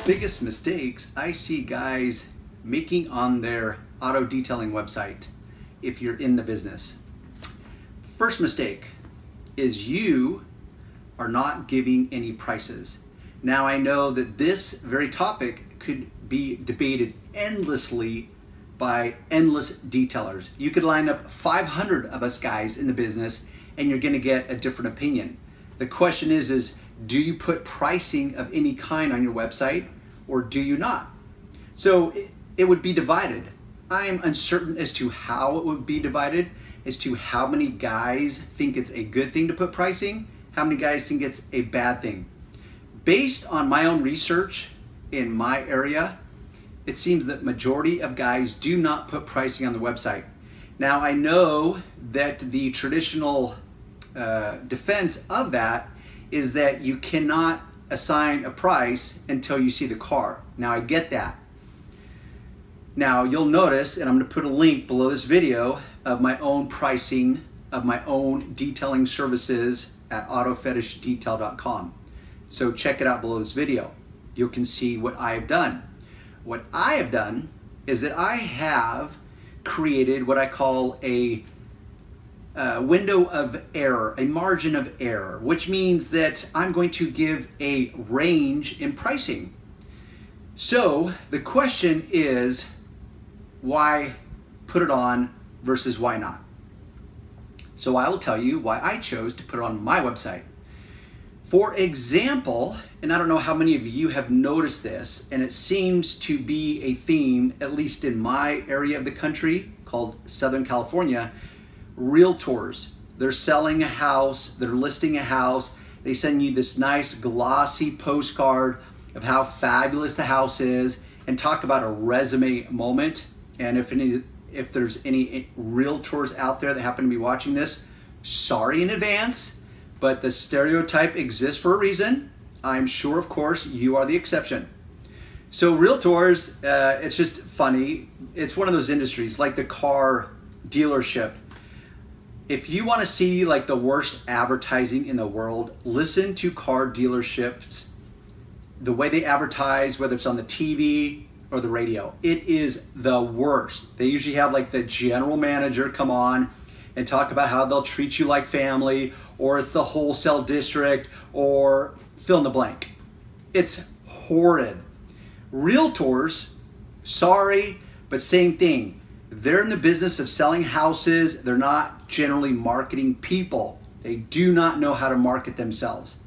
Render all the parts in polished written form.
biggest mistakes I see guys making on their auto detailing website if you're in the business. First mistake is you are not giving any prices. Now I know that this very topic could be debated endlessly by endless detailers. You could line up 500 of us guys in the business and you're gonna get a different opinion. The question is do you put pricing of any kind on your website or do you not? So it would be divided. I am uncertain as to how it would be divided, as to how many guys think it's a good thing to put pricing, how many guys think it's a bad thing. Based on my own research in my area, it seems that majority of guys do not put pricing on the website. Now I know that the traditional defense of that is that you cannot assign a price until you see the car. Now I get that. Now you'll notice, and I'm going to put a link below this video of my own pricing of my own detailing services at autofetishdetail.com. So check it out below this video. You can see what I have done. What I have done is that I have created what I call a window of error, a margin of error, which means that I'm going to give a range in pricing. So the question is, why put it on versus why not? So I will tell you why I chose to put it on my website. For example, and I don't know how many of you have noticed this, and it seems to be a theme, at least in my area of the country called Southern California, realtors. They're selling a house, they're listing a house, they send you this nice glossy postcard of how fabulous the house is and talk about a resume moment. And if there's any realtors out there that happen to be watching this, sorry in advance, but the stereotype exists for a reason. I'm sure, of course, you are the exception. So realtors, it's just funny. It's one of those industries like the car dealership. If you want to see like the worst advertising in the world, listen to car dealerships, the way they advertise, whether it's on the TV or the radio. It is the worst. They usually have like the general manager come on and talk about how they'll treat you like family, or it's the wholesale district, or fill in the blank. It's horrid. Realtors, sorry, but same thing. They're in the business of selling houses. They're not generally marketing people. They do not know how to market themselves.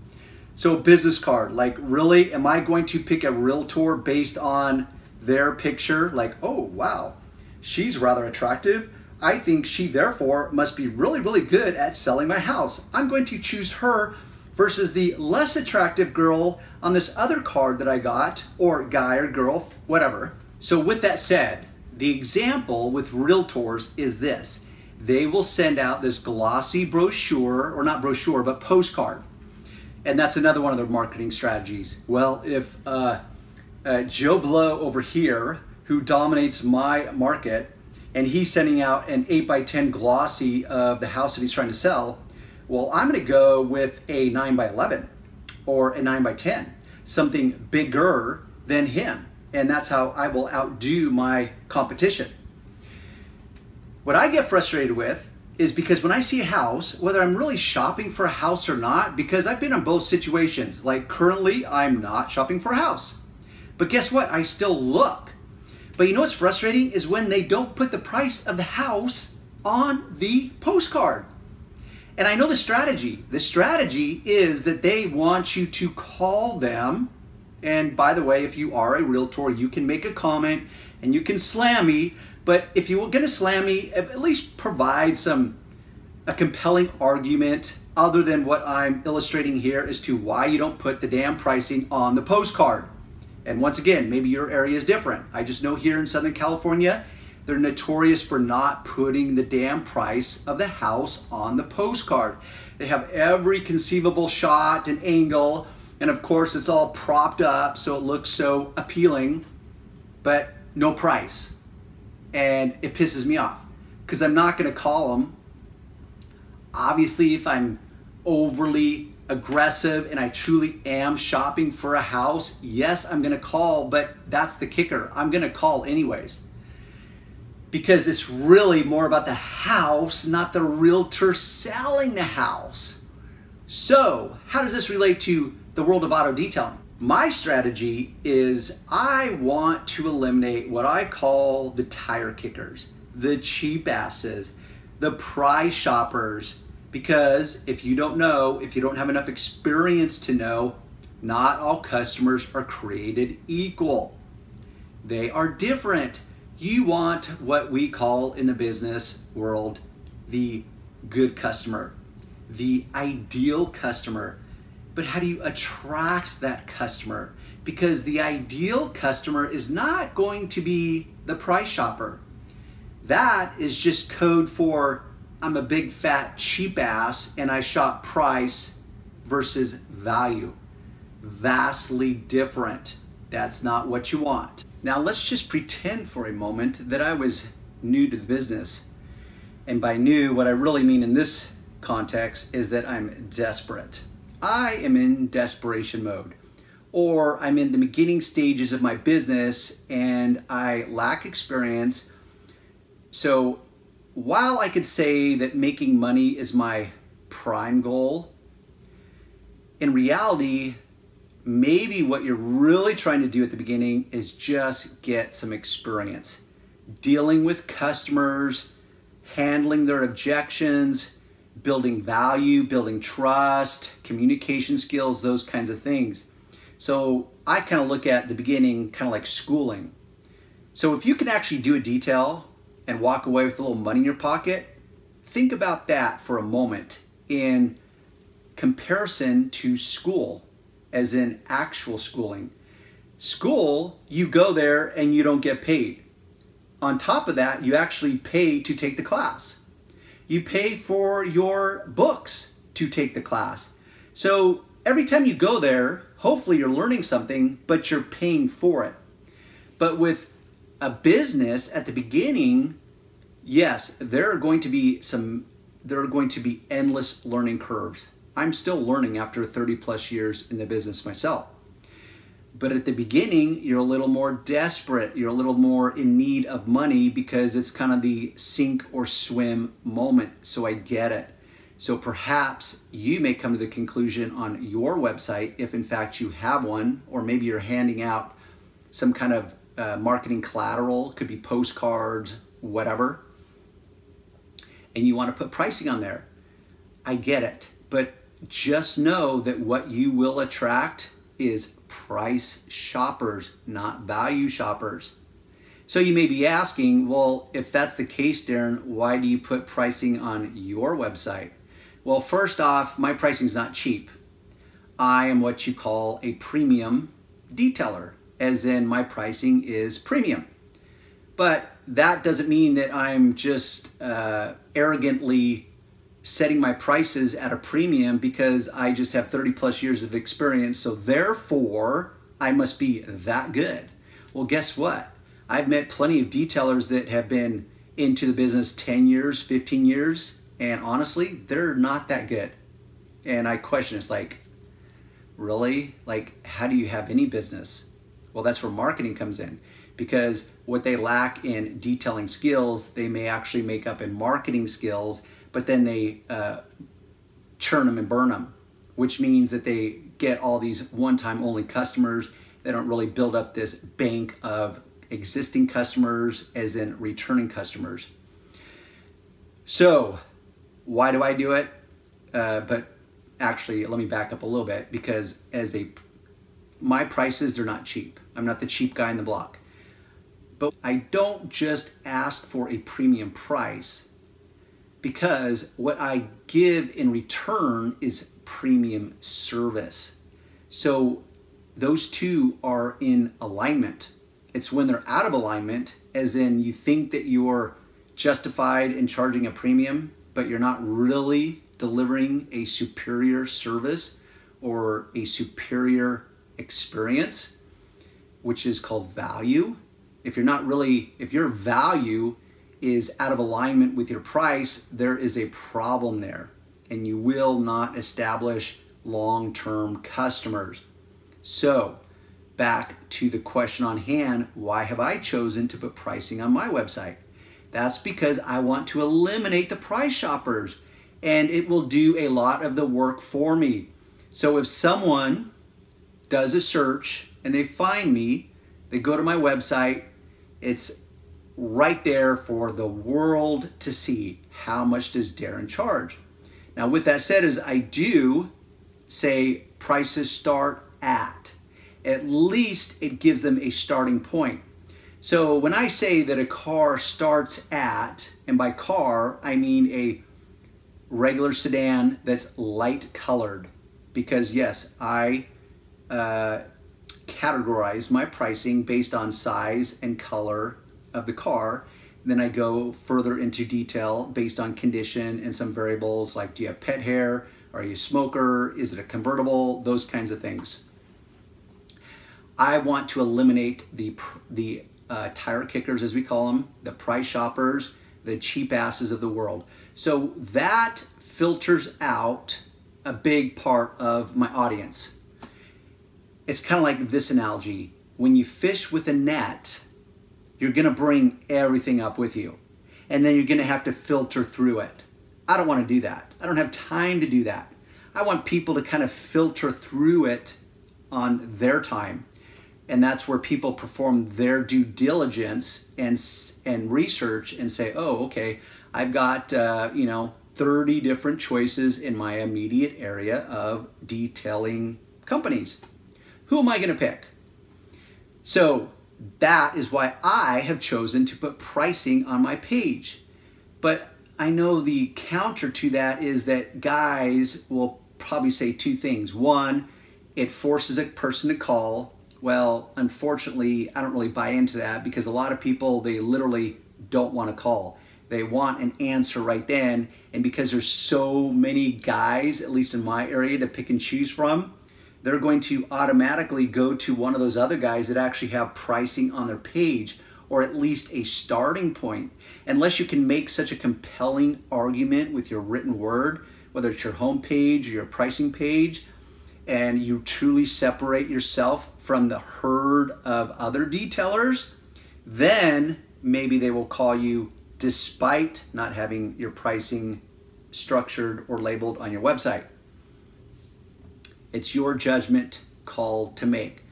So a business card, like really, am I going to pick a realtor based on their picture? Like, oh, wow, she's rather attractive. I think she therefore must be really, really good at selling my house. I'm going to choose her versus the less attractive girl on this other card that I got, or guy or girl, whatever. So with that said, the example with realtors is this. They will send out this glossy brochure, or not brochure, but postcard. And that's another one of their marketing strategies. Well, if Joe Blow over here, who dominates my market, and he's sending out an 8x10 glossy of the house that he's trying to sell, well, I'm gonna go with a 9x11 or a 9x10, something bigger than him. And that's how I will outdo my competition. What I get frustrated with is because when I see a house, whether I'm really shopping for a house or not, because I've been in both situations. Like currently, I'm not shopping for a house. But guess what? I still look. But you know what's frustrating is when they don't put the price of the house on the postcard. And I know the strategy. The strategy is that they want you to call them. And by the way, if you are a realtor, you can make a comment and you can slam me. But if you're gonna slam me, at least provide a compelling argument other than what I'm illustrating here as to why you don't put the damn pricing on the postcard. And once again, maybe your area is different. I just know here in Southern California, they're notorious for not putting the damn price of the house on the postcard. They have every conceivable shot and angle, and of course it's all propped up so it looks so appealing, but no price. And it pisses me off because I'm not gonna call them. Obviously, if I'm overly aggressive and I truly am shopping for a house, yes, I'm gonna call, but that's the kicker. I'm gonna call anyways. Because it's really more about the house, not the realtor selling the house. So, how does this relate to the world of auto detailing? My strategy is I want to eliminate what I call the tire kickers, the cheap asses, the price shoppers, because if you don't know, if you don't have enough experience to know, not all customers are created equal. They are different. You want what we call in the business world the good customer, the ideal customer. But how do you attract that customer? Because the ideal customer is not going to be the price shopper. That is just code for I'm a big fat cheap ass and I shop price versus value. Vastly different. That's not what you want. Now let's just pretend for a moment that I was new to the business. And by new, what I really mean in this context is that I'm desperate. I am in desperation mode, or I'm in the beginning stages of my business and I lack experience. So while I could say that making money is my prime goal, in reality, maybe what you're really trying to do at the beginning is just get some experience dealing with customers, handling their objections, building value, building trust, communication skills, those kinds of things. So I kind of look at the beginning kind of like schooling. So if you can actually do a detail and walk away with a little money in your pocket, think about that for a moment in comparison to school, as in actual schooling. School, you go there and you don't get paid. On top of that, you actually pay to take the class. You pay for your books to take the class. So every time you go there, hopefully you're learning something, but you're paying for it. But with a business at the beginning, yes, there are going to be endless learning curves. I'm still learning after 30 plus years in the business myself. But at the beginning, you're a little more desperate. You're a little more in need of money because it's kind of the sink or swim moment. So I get it. So perhaps you may come to the conclusion on your website, if in fact you have one, or maybe you're handing out some kind of marketing collateral, could be postcards, whatever, and you want to put pricing on there. I get it. But just know that what you will attract is price shoppers, not value shoppers. So you may be asking, well, if that's the case, Darren, why do you put pricing on your website? Well, first off, my pricing is not cheap. I am what you call a premium detailer, as in my pricing is premium. But that doesn't mean that I'm just arrogantly setting my prices at a premium because I just have 30 plus years of experience, so therefore I must be that good. Well, guess what? I've met plenty of detailers that have been into the business 10 years, 15 years, and honestly, they're not that good. And I question, it's like, really? Like, how do you have any business? Well, that's where marketing comes in, because what they lack in detailing skills, they may actually make up in marketing skills, but then they churn them and burn them, which means that they get all these one-time only customers. They don't really build up this bank of existing customers, as in returning customers. So why do I do it? But actually, let me back up a little bit, because my prices, they're not cheap. I'm not the cheap guy in the block. But I don't just ask for a premium price, because what I give in return is premium service. So those two are in alignment. It's when they're out of alignment, as in you think that you're justified in charging a premium, but you're not really delivering a superior service or a superior experience, which is called value. If your value is out of alignment with your price, there is a problem there, and you will not establish long-term customers. So back to the question on hand, why have I chosen to put pricing on my website? That's because I want to eliminate the price shoppers, and it will do a lot of the work for me. So if someone does a search and they find me, they go to my website, it's right there for the world to see. How much does Darren charge? Now with that said, is I do say prices start at least it gives them a starting point. So when I say that a car starts at, and by car I mean a regular sedan that's light colored, because yes, I categorize my pricing based on size and color of the car. Then I go further into detail based on condition and some variables like, do you have pet hair? Are you a smoker? Is it a convertible? Those kinds of things. I want to eliminate the tire kickers, as we call them, the price shoppers, the cheap asses of the world. So that filters out a big part of my audience. It's kind of like this analogy. When you fish with a net, you're gonna bring everything up with you, and then you're gonna have to filter through it. I don't wanna do that. I don't have time to do that. I want people to kind of filter through it on their time. And that's where people perform their due diligence and research and say, oh, okay, I've got 30 different choices in my immediate area of detailing companies. Who am I gonna pick? So that is why I have chosen to put pricing on my page. But I know the counter to that is that guys will probably say two things. One, it forces a person to call. Well, unfortunately, I don't really buy into that, because a lot of people, they literally don't want to call. They want an answer right then. And because there's so many guys, at least in my area, to pick and choose from, they're going to automatically go to one of those other guys that actually have pricing on their page, or at least a starting point. Unless you can make such a compelling argument with your written word, whether it's your home page or your pricing page, and you truly separate yourself from the herd of other detailers, then maybe they will call you despite not having your pricing structured or labeled on your website. It's your judgment call to make.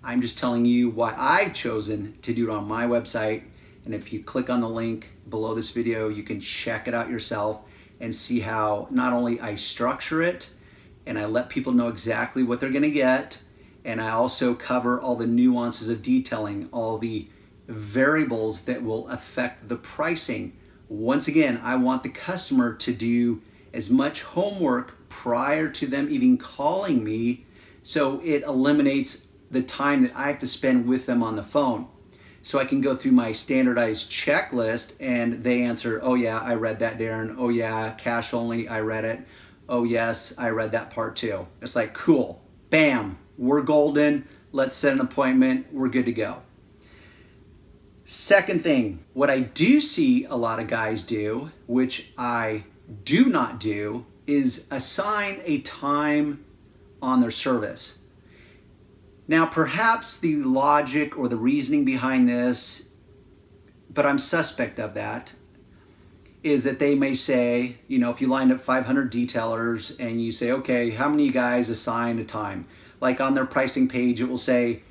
I'm just telling you why I've chosen to do it on my website. And if you click on the link below this video, you can check it out yourself and see how not only I structure it, and I let people know exactly what they're gonna get, and I also cover all the nuances of detailing, all the variables that will affect the pricing. Once again, I want the customer to do as much homework prior to them even calling me, so it eliminates the time that I have to spend with them on the phone. So I can go through my standardized checklist and they answer, oh yeah, I read that, Darren. Oh yeah, cash only, I read it. Oh yes, I read that part too. It's like, cool, bam, we're golden. Let's set an appointment, we're good to go. Second thing, what I do see a lot of guys do, which I do not do, is assign a time on their service. Now, perhaps the logic or the reasoning behind this, but I'm suspect of that, is that they may say, if you lined up 500 detailers and you say, okay, how many guys assign a time? Like on their pricing page, it will say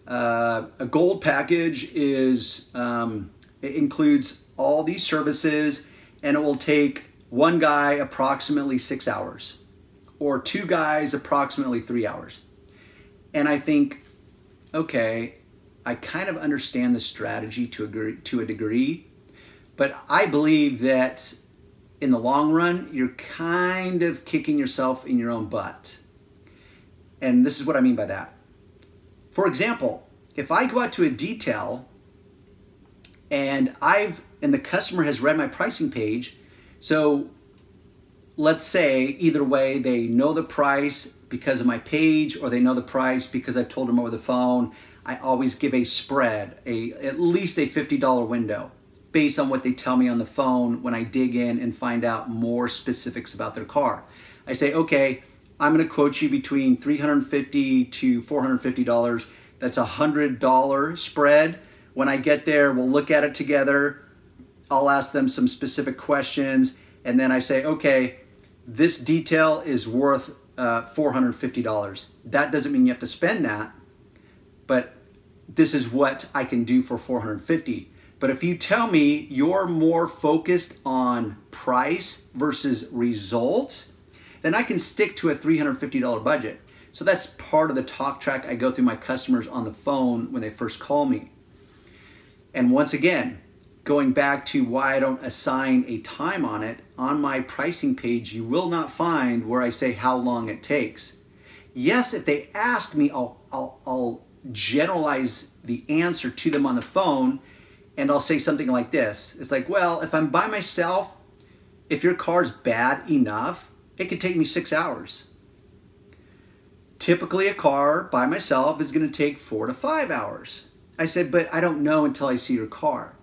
a gold package is, it includes all these services, and it will take one guy approximately 6 hours, or two guys approximately 3 hours. And I think, okay, I kind of understand the strategy to a degree, but I believe that in the long run, you're kind of kicking yourself in your own butt. And this is what I mean by that. For example, if I go out to a detail and the customer has read my pricing page, so let's say either way, they know the price because of my page, or they know the price because I've told them over the phone. I always give a spread, at least a $50 window, based on what they tell me on the phone when I dig in and find out more specifics about their car. I say, okay, I'm going to quote you between $350 to $450. That's a $100 spread. When I get there, we'll look at it together. I'll ask them some specific questions, and then I say, okay, this detail is worth $450. That doesn't mean you have to spend that, but this is what I can do for $450. But if you tell me you're more focused on price versus results, then I can stick to a $350 budget. So that's part of the talk track I go through my customers on the phone when they first call me. And once again, going back to why I don't assign a time on it, on my pricing page, you will not find where I say how long it takes. Yes, if they ask me, I'll generalize the answer to them on the phone, and I'll say something like this. It's like, well, if I'm by myself, if your car's bad enough, it could take me 6 hours. Typically a car by myself is going to take 4 to 5 hours. I said, but I don't know until I see your car.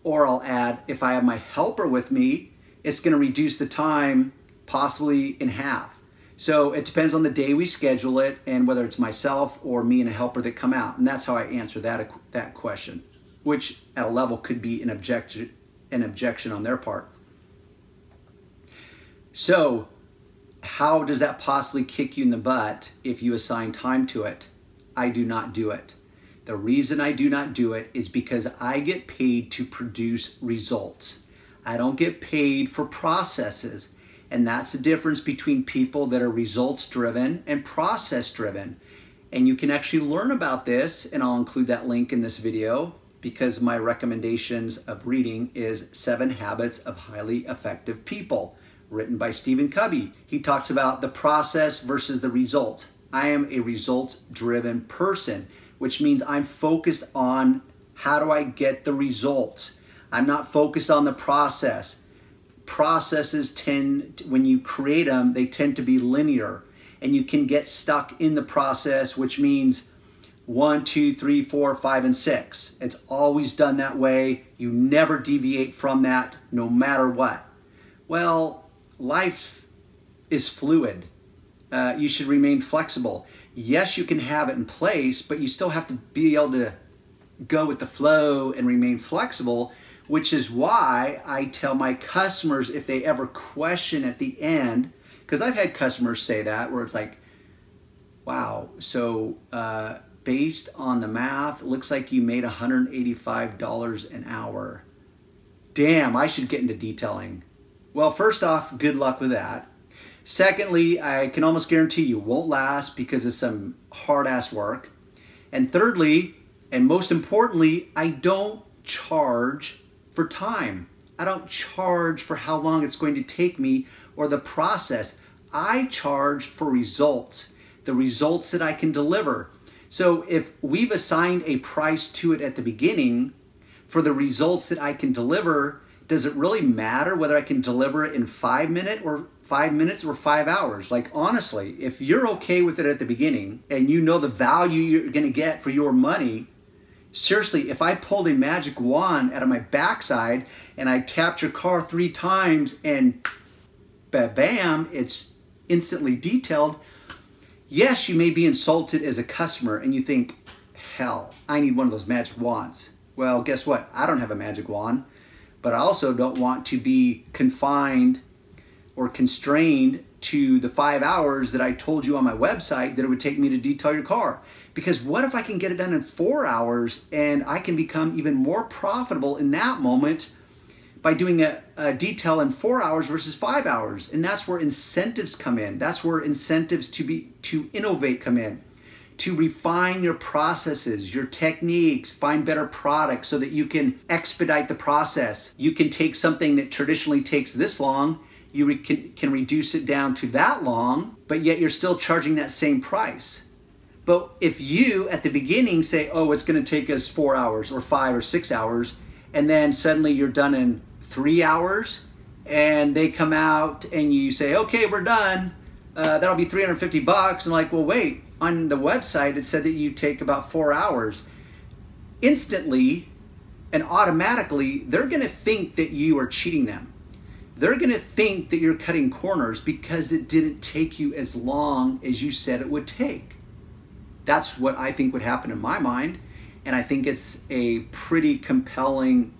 Or I'll add, if I have my helper with me, it's going to reduce the time possibly in half. So it depends on the day we schedule it and whether it's myself or me and a helper that come out. And that's how I answer that question, which at a level could be an objection on their part. So how does that possibly kick you in the butt if you assign time to it? I do not do it. The reason I do not do it is because I get paid to produce results. I don't get paid for processes. And that's the difference between people that are results driven and process driven. And you can actually learn about this, and I'll include that link in this video, because my recommendations of reading is 7 Habits of Highly Effective People, written by Stephen Covey. He talks about the process versus the results. I am a results driven person, which means I'm focused on how do I get the results. I'm not focused on the process. Processes tend, when you create them, they tend to be linear, and you can get stuck in the process, which means 1, 2, 3, 4, 5, and 6. It's always done that way. You never deviate from that, no matter what. Well, life is fluid. You should remain flexible. Yes, you can have it in place, but you still have to be able to go with the flow and remain flexible, which is why I tell my customers, if they ever question at the end, because I've had customers say that, where it's like, wow, so based on the math, it looks like you made $185 an hour. Damn, I should get into detailing. Well, first off, good luck with that. Secondly, I can almost guarantee you won't last because it's some hard-ass work. And thirdly, and most importantly, I don't charge for time. I don't charge for how long it's going to take me or the process. I charge for results, the results that I can deliver. So if we've assigned a price to it at the beginning for the results that I can deliver, does it really matter whether I can deliver it in 5 minutes or 5 hours? Like, honestly, if you're okay with it at the beginning and you know the value you're going to get for your money, seriously, if I pulled a magic wand out of my backside and I tapped your car 3 times and bam, it's instantly detailed, yes, you may be insulted as a customer and you think, hell, I need one of those magic wands. Well, guess what? I don't have a magic wand, but I also don't want to be confined or constrained to the 5 hours that I told you on my website that it would take me to detail your car. Because what if I can get it done in 4 hours and I can become even more profitable in that moment by doing a detail in 4 hours versus 5 hours? And that's where incentives come in. That's where incentives to innovate come in. To refine your processes, your techniques, find better products so that you can expedite the process. You can take something that traditionally takes this long, you can reduce it down to that long, but yet you're still charging that same price. But if you, at the beginning, say, oh, it's going to take us 4 hours or 5 or 6 hours, and then suddenly you're done in 3 hours, and they come out and you say, okay, we're done, that'll be $350. And like, well, wait, on the website, it said that you take about 4 hours. Instantly and automatically, they're going to think that you are cheating them. they're gonna think that you're cutting corners because it didn't take you as long as you said it would take. That's what I think would happen in my mind, and I think it's a pretty compelling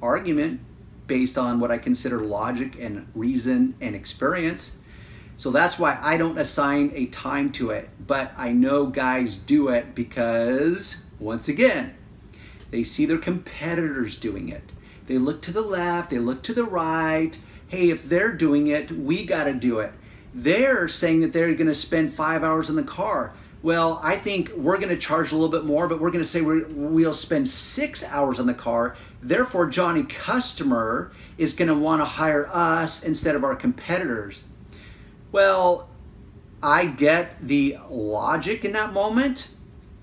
argument based on what I consider logic and reason and experience. So that's why I don't assign a time to it, but I know guys do it because, once again, they see their competitors doing it. They look to the left, they look to the right. Hey, if they're doing it, we gotta do it. They're saying that they're gonna spend 5 hours in the car. Well, I think we're gonna charge a little bit more, but we're gonna say we'll spend 6 hours on the car. Therefore, Johnny customer is gonna wanna hire us instead of our competitors. Well, I get the logic in that moment,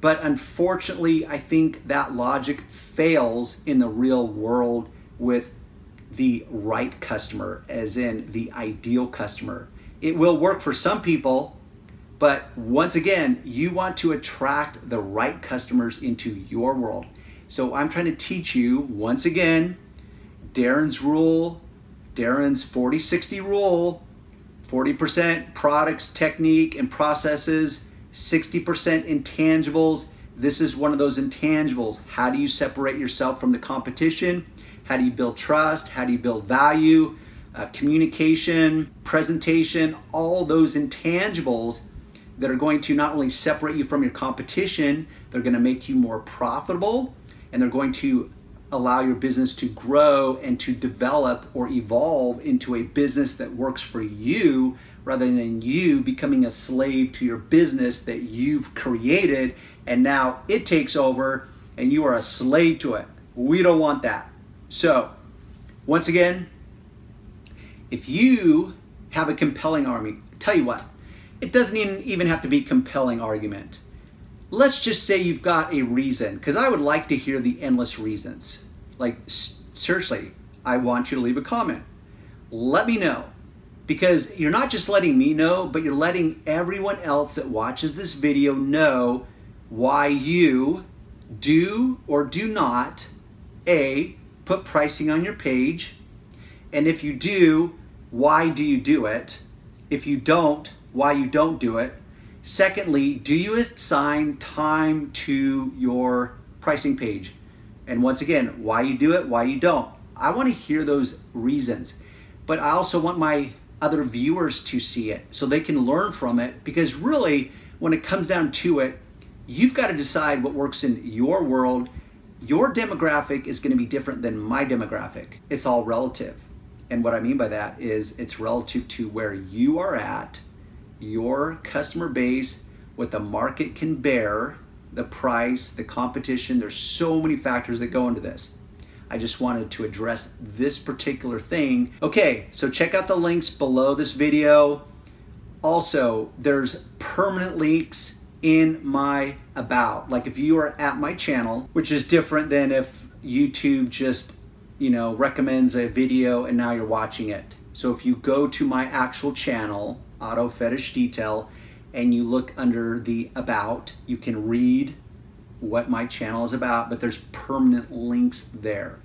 but unfortunately, I think that logic fails in the real world with the right customer, as in the ideal customer. It will work for some people, but once again, you want to attract the right customers into your world. So I'm trying to teach you, once again, Darren's rule, Darren's 40-60 rule, 40% products, technique, and processes, 60% intangibles. This is one of those intangibles. How do you separate yourself from the competition? How do you build trust? How do you build value? Communication, presentation, all those intangibles that are going to not only separate you from your competition, they're going to make you more profitable, and they're going to allow your business to grow and to develop or evolve into a business that works for you, rather than you becoming a slave to your business that you've created and now it takes over and you are a slave to it. We don't want that. So, once again, if you have a compelling argument, tell you what, it doesn't even have to be compelling argument. Let's just say you've got a reason, because I would like to hear the endless reasons. Like, seriously, I want you to leave a comment. Let me know. Because you're not just letting me know, but you're letting everyone else that watches this video know why you do or do not, A, put pricing on your page, and if you do, why do you do it? If you don't, why you don't do it? Secondly, do you assign time to your pricing page? And once again, why you do it, why you don't? I want to hear those reasons, but I also want my other viewers to see it so they can learn from it, because really, when it comes down to it, you've got to decide what works in your world. Your demographic is going to be different than my demographic. It's all relative. And what I mean by that is it's relative to where you are at, your customer base, what the market can bear, the price, the competition. There's so many factors that go into this. I just wanted to address this particular thing. Okay, so check out the links below this video. Also, there's permanent links in my about. Like if you are at my channel, which is different than if YouTube just, recommends a video and now you're watching it. So if you go to my actual channel, Auto Fetish Detail, and you look under the about, you can read what my channel is about, but there's permanent links there.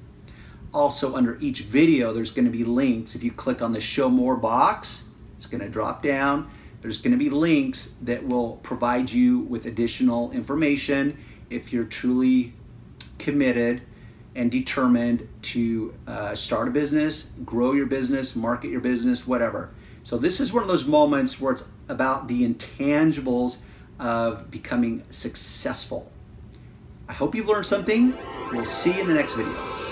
Also, under each video, there's going to be links. If you click on the show more box, it's going to drop down. There's going to be links that will provide you with additional information if you're truly committed and determined to start a business, grow your business, market your business, whatever. So this is one of those moments where it's about the intangibles of becoming successful. I hope you've learned something. We'll see you in the next video.